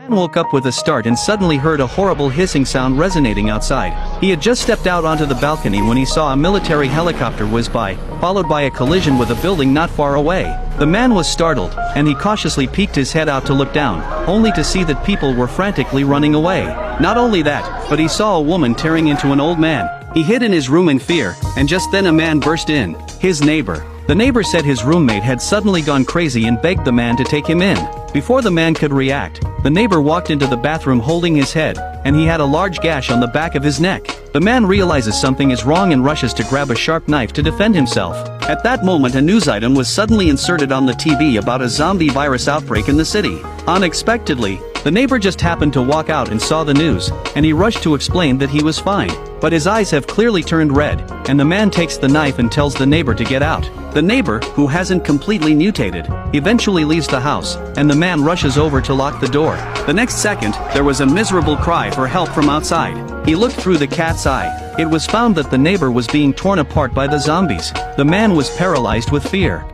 man woke up with a start and suddenly heard a horrible hissing sound resonating outside. He had just stepped out onto the balcony when he saw a military helicopter whiz by, followed by a collision with a building not far away. The man was startled, and he cautiously peeked his head out to look down, only to see that people were frantically running away. Not only that, but he saw a woman tearing into an old man. He hid in his room in fear, and just then a man burst in, his neighbor. The neighbor said his roommate had suddenly gone crazy and begged the man to take him in. Before the man could react, the neighbor walked into the bathroom holding his head, and he had a large gash on the back of his neck. The man realizes something is wrong and rushes to grab a sharp knife to defend himself. At that moment, a news item was suddenly inserted on the TV about a zombie virus outbreak in the city. Unexpectedly, the neighbor just happened to walk out and saw the news, and he rushed to explain that he was fine. But his eyes have clearly turned red, and the man takes the knife and tells the neighbor to get out. The neighbor, who hasn't completely mutated, eventually leaves the house, and the man rushes over to lock the door. The next second, there was a miserable cry for help from outside. He looked through the cat's eye. It was found that the neighbor was being torn apart by the zombies. The man was paralyzed with fear.